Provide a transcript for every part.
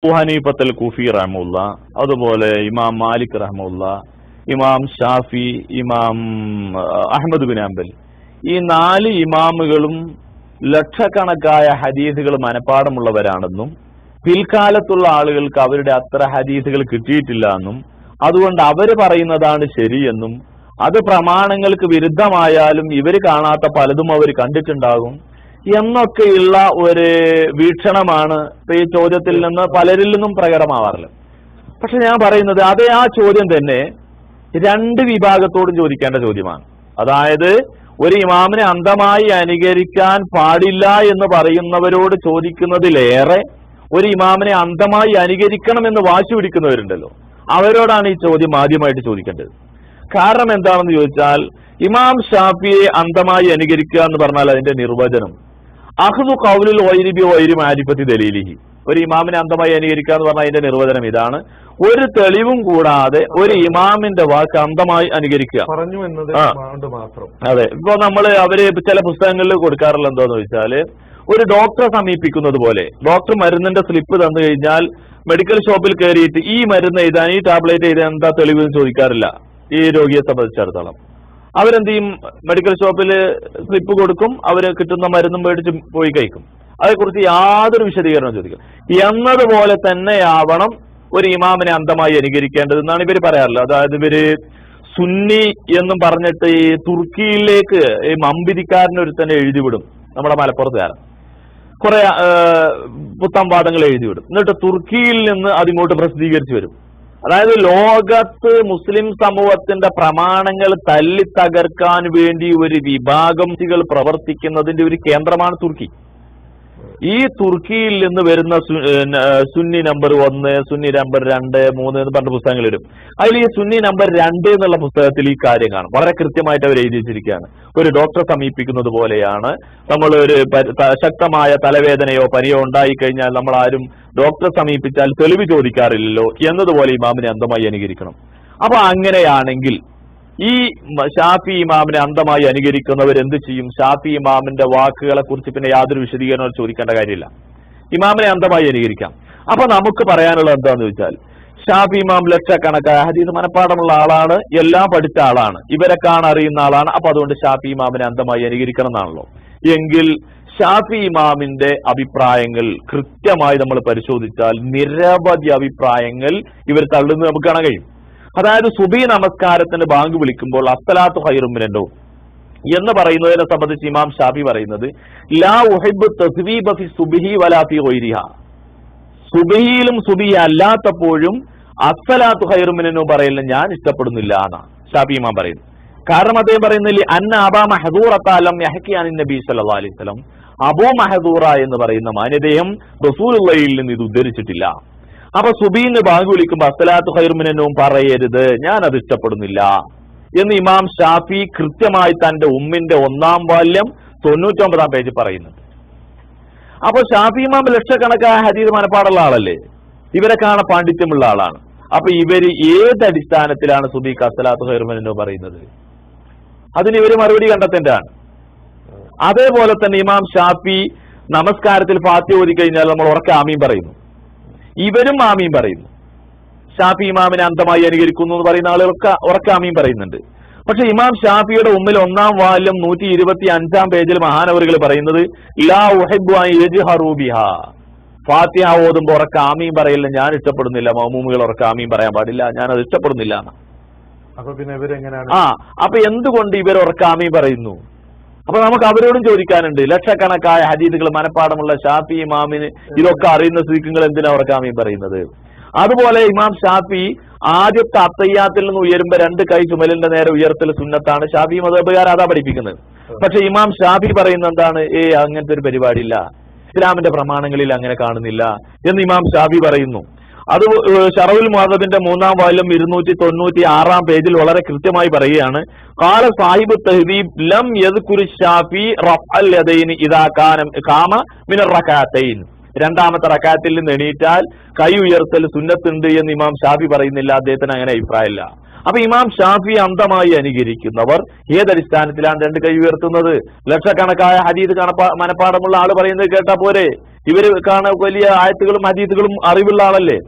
ഹനീഫത്തുൽ കൂഫി റഹ്മുല്ല, അതുപോലെ ഇമാം മാലിക് റഹ്മുല്ല, ഇമാം ഷാഫി, ഇമാം അഹ്മദ് ബിൻ ഹംബൽ, ഈ 4 ഇമാമുകളും ലക്ഷക്കണക്കായ ഹദീസുകൾ മനപ്പാടമുള്ളവരാണെന്നും പിൽക്കാലത്തുള്ള ആളുകൾക്ക് അവരുടെ അത്ര ഹദീസുകൾ കിട്ടിയിട്ടില്ല എന്നും അതുകൊണ്ട് അവര് പറയുന്നതാണ് ശരിയെന്നും അത് പ്രമാണങ്ങൾക്ക് വിരുദ്ധമായാലും ഇവർ കാണാത്ത പലതും അവർ കണ്ടിട്ടുണ്ടാകും എന്നൊക്കെയുള്ള ഒരു വീക്ഷണമാണ് ഈ ചോദ്യത്തിൽ നിന്ന് പലരിൽ നിന്നും പ്രകടമാവാറുള്ളത്. പക്ഷെ ഞാൻ പറയുന്നത് അതേ ആ ചോദ്യം തന്നെ 2 വിഭാഗത്തോടും ചോദിക്കേണ്ട ചോദ്യമാണ്. അതായത് ഒരു ഇമാമിനെ അന്ധമായി അനുകരിക്കാൻ പാടില്ല എന്ന് പറയുന്നവരോട് ചോദിക്കുന്നതിലേറെ ഒരു ഇമാമിനെ അന്ധമായി അനുകരിക്കണമെന്ന് വാശി പിടിക്കുന്നവരുണ്ടല്ലോ, അവരോടാണ് ഈ ചോദ്യം ആദ്യമായിട്ട് ചോദിക്കേണ്ടത്. കാരണം എന്താണെന്ന് ചോദിച്ചാൽ, ഇമാം ഷാഫിയെ അന്ധമായി അനുകരിക്കുക എന്ന് പറഞ്ഞാൽ അതിന്റെ നിർവചനം അഖ്ദു ഖൗലിൽ ഗൈരി ബി ഗൈരി മാരിഫത്തി ദലീലിഹി. ഒരു ഇമാമിനെ അന്ധമായി അനുകരിക്കുക എന്ന് പറഞ്ഞാൽ അതിന്റെ നിർവചനം ഇതാണ്: ഒരു തെളിവും കൂടാതെ ഒരു ഇമാമിന്റെ വാക്ക് അന്ധമായി അനുകരിക്കുക. പറഞ്ഞു എന്നത് മാത്രം. അതെ, ഇപ്പൊ അവര് ചില പുസ്തകങ്ങളിൽ കൊടുക്കാറുള്ള എന്താന്ന് വെച്ചാല്, ഒരു ഡോക്ടറെ സമീപിക്കുന്നത് പോലെ ഡോക്ടർ മരുന്നിന്റെ സ്ലിപ്പ് തന്നു കഴിഞ്ഞാൽ മെഡിക്കൽ ഷോപ്പിൽ കയറിയിട്ട് ഈ മരുന്ന് എഴുതാൻ, ഈ ടാബ്ലറ്റ് എഴുതാൻ എന്താ തെളിവ് എന്ന് ചോദിക്കാറില്ല. ഈ രോഗിയെ സംബന്ധിച്ചിടത്തോളം അവരെന്ത് ചെയ്യും, മെഡിക്കൽ ഷോപ്പിൽ സ്ലിപ്പ് കൊടുക്കും, അവര് കിട്ടുന്ന മരുന്നും മേടിച്ച് പോയി കഴിക്കും. അതേക്കുറിച്ച് യാതൊരു വിശദീകരണം ചോദിക്കും. എന്നതുപോലെ തന്നെയാവണം ഒരു ഇമാമിനെ അന്ധമായി അനുകരിക്കേണ്ടതെന്നാണ് ഇവര് പറയാറുള്ളത്. അതായത് ഇവര് സുന്നി എന്നും പറഞ്ഞിട്ട് ഈ തുർക്കിയിലേക്ക് ഈ മമ്പിരിക്കാരനൊരു തന്നെ എഴുതിവിടും. നമ്മുടെ മലപ്പുറത്തുകാരൻ കുറെ പുത്തംവാദങ്ങൾ എഴുതിവിടും. എന്നിട്ട് തുർക്കിയിൽ നിന്ന് അതിങ്ങോട്ട് പ്രസിദ്ധീകരിച്ചു വരും. അതായത് ലോകത്ത് മുസ്ലിം സമൂഹത്തിന്റെ പ്രമാണങ്ങൾ തല്ലി തകർക്കാൻ വേണ്ടി ഒരു വിഭാഗം പ്രവർത്തിക്കുന്നതിന്റെ ഒരു കേന്ദ്രമാണ് തുർക്കി. ഈ തുർക്കിയിൽ നിന്ന് വരുന്ന സുന്നി നമ്പർ 1, സുന്നി നമ്പർ 2, 3 എന്ന് പറഞ്ഞ പുസ്തകങ്ങൾ വരും. അതിൽ ഈ സുന്നി നമ്പർ 2 എന്നുള്ള പുസ്തകത്തിൽ ഈ കാര്യം കാണും. വളരെ കൃത്യമായിട്ട് അവർ എഴുതി വെച്ചിരിക്കുകയാണ്. ഒരു ഡോക്ടറെ സമീപിക്കുന്നത് പോലെയാണ്. നമ്മൾ ഒരു ശക്തമായ തലവേദനയോ പനിയോ ഉണ്ടായിക്കഴിഞ്ഞാൽ നമ്മൾ ആരും ഡോക്ടറെ സമീപിച്ചാൽ തെളിവ് ചോദിക്കാറില്ലല്ലോ എന്നതുപോലെ ഇമാമിനെ അന്ധമായി അനുകരിക്കണം. അപ്പൊ അങ്ങനെയാണെങ്കിൽ ഈ ഷാഫി ഇമാമിനെ അന്ധമായി അനുകരിക്കുന്നവർ എന്ത് ചെയ്യും? ഷാഫി ഇമാമിന്റെ വാക്കുകളെ കുറിച്ച് പിന്നെ യാതൊരു വിശദീകരണവും ചോദിക്കേണ്ട കാര്യമില്ല, ഇമാമിനെ അന്ധമായി അനുകരിക്കാം. അപ്പൊ നമുക്ക് പറയാനുള്ളത് എന്താന്ന് ചോദിച്ചാൽ, ഷാഫി ഇമാം ലക്ഷക്കണക്കായ ഹദീസ് മനപ്പാടമുള്ള ആളാണ്, എല്ലാം പഠിച്ച ആളാണ്, ഇവരെ അറിയുന്ന ആളാണ്. അപ്പൊ അതുകൊണ്ട് ഷാഫി ഇമാമിനെ അന്ധമായി അനുകരിക്കണം എന്നാണല്ലോ. എങ്കിൽ ഷാഫി ഇമാമിന്റെ അഭിപ്രായങ്ങൾ കൃത്യമായി നമ്മൾ പരിശോധിച്ചാൽ നിരവധി അഭിപ്രായങ്ങൾ ഇവർ തള്ളുന്നത് നമുക്ക് കാണാൻ കഴിയും. അതായത് സുബഹി നമസ്കാരത്തിന് ബാങ്ക് വിളിക്കുമ്പോൾ അസ്സലാത്തു ഖൈറും മിനൻ നൗം എന്ന് പറയുന്നതിനെ സംബന്ധിച്ച് ഇമാം ഷാഫി പറയുന്നത്, ലാ ഉഹിബ്ബു തസ്വീബ ഫി സുബ്ഹി വലാ ഫി ഗൈരിഹാ. സുബഹിയിലും സുബഹി അല്ലാത്തപ്പോഴും അസ്സലാത്തു ഖൈറും മിനൻ നൗം പറയലിന് ഞാൻ ഇഷ്ടപ്പെടുന്നില്ല എന്നാണ് ഷാഫി ഇമാം പറയുന്നത്. കാരണം അദ്ദേഹം പറയുന്നില്ല, അന്ന അബാ മഹദൂറത ലം യഹ്കി അൻ നബി സല്ലല്ലാഹു അലൈഹി വസല്ലം. അബൂ മഹദൂറ എന്ന് പറയുന്ന മാന്യദേഹം റസൂലുള്ളാഹിയിൽ നിന്ന് ഇത് ഉദ്ധരിച്ചിട്ടില്ല. അപ്പൊ സുബീന് ബാങ്ക് വിളിക്കുമ്പോ അസ്സലാത്തു ഖൈറും മിനൻ നൗം പറയരുത്, ഞാൻ അത് ഇഷ്ടപ്പെടുന്നില്ല എന്ന് ഇമാം ഷാഫി കൃത്യമായി തന്റെ ഉമ്മിന്റെ 1-ാം വാല്യം 99-ാം പേജ് പറയുന്നുണ്ട്. അപ്പൊ ഷാഫി ഇമാം ലക്ഷക്കണക്കായ ഹദീസ് മനപ്പാടുള്ള ആളല്ലേ, ഇവരെ പാണ്ഡിത്യമുള്ള ആളാണ്. അപ്പൊ ഇവര് ഏതടിസ്ഥാനത്തിലാണ് സുബീക്ക് അസ്സലാത്തു ഖൈറും മിനൻ നൗം പറയുന്നത്? അതിന് ഇവര് മറുപടി കണ്ടെത്തേണ്ടതാണ്. അതേപോലെ തന്നെ ഇമാം ഷാഫി നമസ്കാരത്തിൽ ഫാത്തിഹ ഓതി കഴിഞ്ഞാൽ നമ്മൾ ഉറക്കെ ആമീൻ പറയുന്നു, ഇവരും ആമീൻ പറയുന്നു. ഷാഫി ഇമാമിനെ അന്ധമായി അനുകരിക്കുന്നു എന്ന് പറയുന്ന ആളുകളൊക്കെ ഉറക്കെ ആമീൻ പറയുന്നുണ്ട്. പക്ഷെ ഇമാം ഷാഫിയുടെ ഉമ്മിൽ 1-ാം വാല്യം 125-ാം പേജിൽ മഹാനവറുകൾ പറയുന്നത്, ലാ ഉഹിബ്ബു അൻ യജ്ഹറു ബിഹാ. ഫാത്തിഹ ഓതുമ്പോൾ ഉറക്കെ ആമീൻ പറയില്ല ഞാൻ ഇഷ്ടപ്പെടുന്നില്ല, മഅ്മൂമുകൾ ഉറക്കെ ആമീൻ പറയാൻ പാടില്ല, ഞാൻ അത് ഇഷ്ടപ്പെടുന്നില്ല. അപ്പൊ പിന്നെ ഇവരെങ്ങനെയാണ്? അപ്പൊ എന്തുകൊണ്ട് ഇവർ ഉറക്കെ ആമീൻ പറയുന്നു? അപ്പൊ നമുക്ക് അവരോടും ചോദിക്കാനുണ്ട്. ലക്ഷക്കണക്കായ ഹദീസുകൾ മനപ്പാടമുള്ള ഷാഫി ഇമാമിന് ഇതൊക്കെ അറിയുന്ന സ്ഥിതിക്ക് എന്തിനാ ഉറക്കെ ആമീൻ പറയുന്നത്? അതുപോലെ ഇമാം ഷാഫി ആദ്യത്തെ അത്തയ്യാത്തിൽ നിന്ന് ഉയരുമ്പോ 2 കൈ ചുമലിന്റെ നേരെ ഉയർത്തൽ സുന്നത്താണ്. ഷാഫി മദ്ഹബുകാർ അതാ പഠിപ്പിക്കുന്നത്. പക്ഷെ ഇമാം ഷാഫി പറയുന്ന എന്താണ്? അങ്ങനത്തെ ഒരു പരിപാടിയില്ല, ഇസ്ലാമിന്റെ പ്രമാണങ്ങളിൽ അങ്ങനെ കാണുന്നില്ല എന്ന് ഇമാം ഷാഫി പറയുന്നു. അത് ശറഹുൽ മുഹദ്ദബിന്റെ 3-ാം വാല്യം 296-ാം പേജിൽ വളരെ കൃത്യമായി പറയുകയാണ്, ഖാല സാഹിബു തഹ്ദീബ് ലം യദ്കുർ ഷാഫി റഫ്അൽ യദൈനി ഇദാ ഖാമ മിന റകഅത്തൈൻ. 2ാമത്തെ റകഅത്തിൽ നിന്ന് എണീറ്റാൽ കൈ ഉയർത്തൽ സുന്നത്തുണ്ട് എന്ന് ഇമാം ഷാഫി പറയുന്നില്ല. അദ്ദേഹത്തിന് അങ്ങനെ അഭിപ്രായമില്ല. അപ്പൊ ഇമാം ഷാഫി അന്ധമായി അനുകരിക്കുന്നവർ ഏതടിസ്ഥാനത്തിലാണ് 2 കൈ ഉയർത്തുന്നത്? ലക്ഷക്കണക്കായ ഹദീസ് മനപ്പാടമുള്ള ആള് പറയുന്നത് കേട്ടാ പോരെ? ഇവര് വലിയ ആയത്തുകളും ഹദീസുകളും അറിവുള്ള ആളല്ലേ.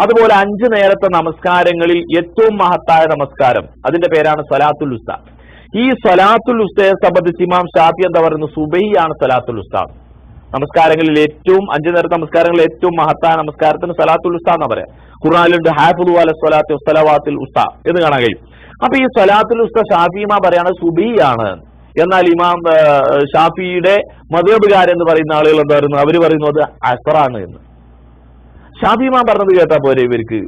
അതുപോലെ 5 നേരത്തെ നമസ്കാരങ്ങളിൽ ഏറ്റവും മഹത്തായ നമസ്കാരം, അതിന്റെ പേരാണ് സ്വലാത്തുൽ ഉസ്ത. ഈ സ്വലാത്തുൽ ഉസ്തയെ സംബന്ധിച്ച് ഇമാം ഷാഫി എന്താ പറയുന്നത്? സുബഹിയാണ് സ്വലാത്തുൽ ഉസ്ത. നമസ്കാരങ്ങളിൽ ഏറ്റവും 5 നേരത്തെ നമസ്കാരങ്ങളിൽ ഏറ്റവും മഹത്തായ നമസ്കാരത്തിന് സ്വലാത്തുൽ ഉസ്ത എന്നാ പറയാം. ഖുർആനിലുണ്ട് ഹാഫിളു അല സ്വലാത്തി വസ്സലവാത്തിൽ ഉസ്ത എന്ന് കാണാൻ കഴിയും. അപ്പൊ ഈ സ്വലാത്തുൽ ഉസ്ത ഷാഫി ഇമാം പറയാണ് സുബഹിയാണ്. എന്നാൽ ഇമാം ഷാഫിയുടെ മദ്ഹബുകാരെന്ന് പറയുന്ന ആളുകൾ എന്താ പറയുന്നത്? അവര് പറയുന്നത് അസ്റാണ് എന്ന്. ഷാഫി ഇമാം പറഞ്ഞത് കേട്ടാ പോരെ ഇവർക്ക്?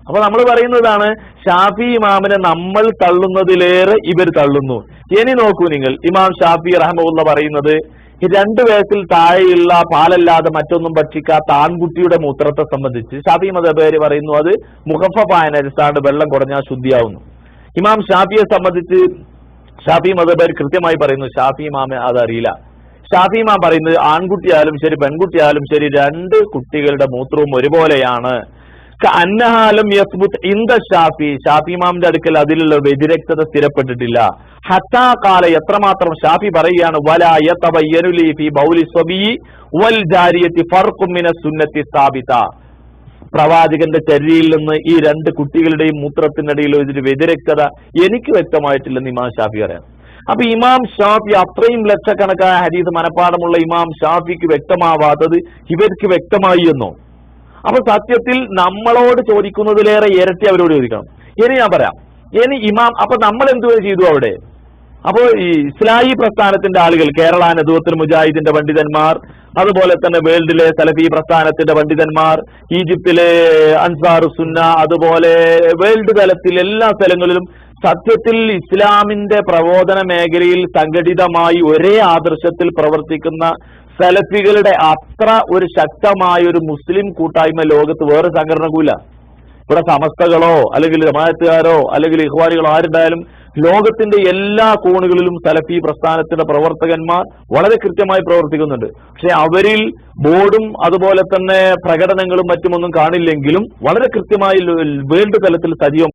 അപ്പൊ നമ്മൾ പറയുന്നതാണ് ഷാഫി ഇമാമിനെ നമ്മൾ തള്ളുന്നതിലേറെ ഇവർ തള്ളുന്നു. ഇനി നോക്കൂ നിങ്ങൾ, ഇമാം ഷാഫി റഹ്മത്തുള്ളാഹി പറയുന്നത് 2 വയസ്സിൽ താഴെയുള്ള പാലല്ലാതെ മറ്റൊന്നും ഭക്ഷിക്കാത്ത ആൺകുട്ടിയുടെ മൂത്രത്തെ സംബന്ധിച്ച് ഷാഫി മദ്ഹബുകാര് പറയുന്നു അത് മുഖഫഫായ നജസാണ്, വെള്ളം കുറഞ്ഞാൽ ശുദ്ധിയാവുന്നു. ഇമാം ഷാഫിയെ സംബന്ധിച്ച് ഷാഫി മദ്ഹബുകാർ കൃത്യമായി പറയുന്നു ഷാഫി ഇമാമെ അതറിയില്ല. ഷാഫി ഇമാം പറയുന്നത് ആൺകുട്ടിയായാലും ശരി പെൺകുട്ടിയായാലും ശരി 2 കുട്ടികളുടെ മൂത്രവും ഒരുപോലെയാണ്. അന്നഹാലം യസ്ബുത് ഇന്ദ ഷാഫി, ഷാഫി ഇമാമിന്റെ അടുക്കൽ അതിലുള്ള വ്യതിരക്തത സ്ഥിരപ്പെട്ടിട്ടില്ല. ഹത്താ കാല, എത്രമാത്രം ഷാഫി പറയുകയാണ് വലാ യതബയ്യനു ലീ ഫീ ബൗലി സ്വബി വൽ ജാരിയത്തി ഫർഖും മിന സുന്നത്തി സാബിത, പ്രവാചകന്റെ ചര്യയിൽ നിന്ന് ഈ 2 കുട്ടികളുടെയും മൂത്രത്തിനിടയിൽ ഒരു വ്യതിരക്തത എനിക്ക് വ്യക്തമായിട്ടില്ലെന്ന് ഇമാം ഷാഫി പറയാം. അപ്പൊ ഇമാം ഷാഫി അത്രയും ലക്ഷക്കണക്കായ ഹദീസ് മനപ്പാടമുള്ള ഇമാം ഷാഫിക്ക് വ്യക്തമാവാത്തത് ഇവർക്ക് വ്യക്തമായി എന്നോ? അപ്പൊ സത്യത്തിൽ നമ്മളോട് ചോദിക്കുന്നതിലേറെ ഇരട്ടി അവരോട് ചോദിക്കണം. ഇനി ഞാൻ പറയാം, ഇനി ഇമാം അപ്പൊ നമ്മൾ എന്ത് ചെയ്തു അവിടെ? അപ്പോ ഈ ഇസ്ലാഹി പ്രസ്ഥാനത്തിന്റെ ആളുകൾ, കേരള നദുവത്തുൽ മുജാഹിദിന്റെ പണ്ഡിതന്മാർ, അതുപോലെ തന്നെ വേൾഡിലെ സലഫി പ്രസ്ഥാനത്തിന്റെ പണ്ഡിതന്മാർ, ഈജിപ്തിലെ അൻസാറു സുന്ന, അതുപോലെ വേൾഡ് തലത്തിൽ എല്ലാ സ്ഥലങ്ങളിലും സത്യത്തിൽ ഇസ്ലാമിന്റെ പ്രബോധന മേഖലയിൽ സംഘടിതമായി ഒരേ ആദർശത്തിൽ പ്രവർത്തിക്കുന്ന സലഫികളുടെ അത്ര ഒരു ശക്തമായ ഒരു മുസ്ലിം കൂട്ടായ്മ ലോകത്ത് വേറെ സംഘടനകൂല. ഇവിടെ സമസ്തകളോ അല്ലെങ്കിൽ ജമാഅത്തുകാരോ അല്ലെങ്കിൽ ഇഖ്വാനികളോ ആരുണ്ടായാലും ലോകത്തിന്റെ എല്ലാ കോണുകളിലും സലഫി പ്രസ്ഥാനത്തിന്റെ പ്രവർത്തകന്മാർ വളരെ കൃത്യമായി പ്രവർത്തിക്കുന്നുണ്ട്. പക്ഷെ അവരിൽ ബോർഡും അതുപോലെ തന്നെ പ്രകടനങ്ങളും മറ്റുമൊന്നും കാണില്ലെങ്കിലും വളരെ കൃത്യമായി വേൾഡ് തലത്തിൽ സജീവം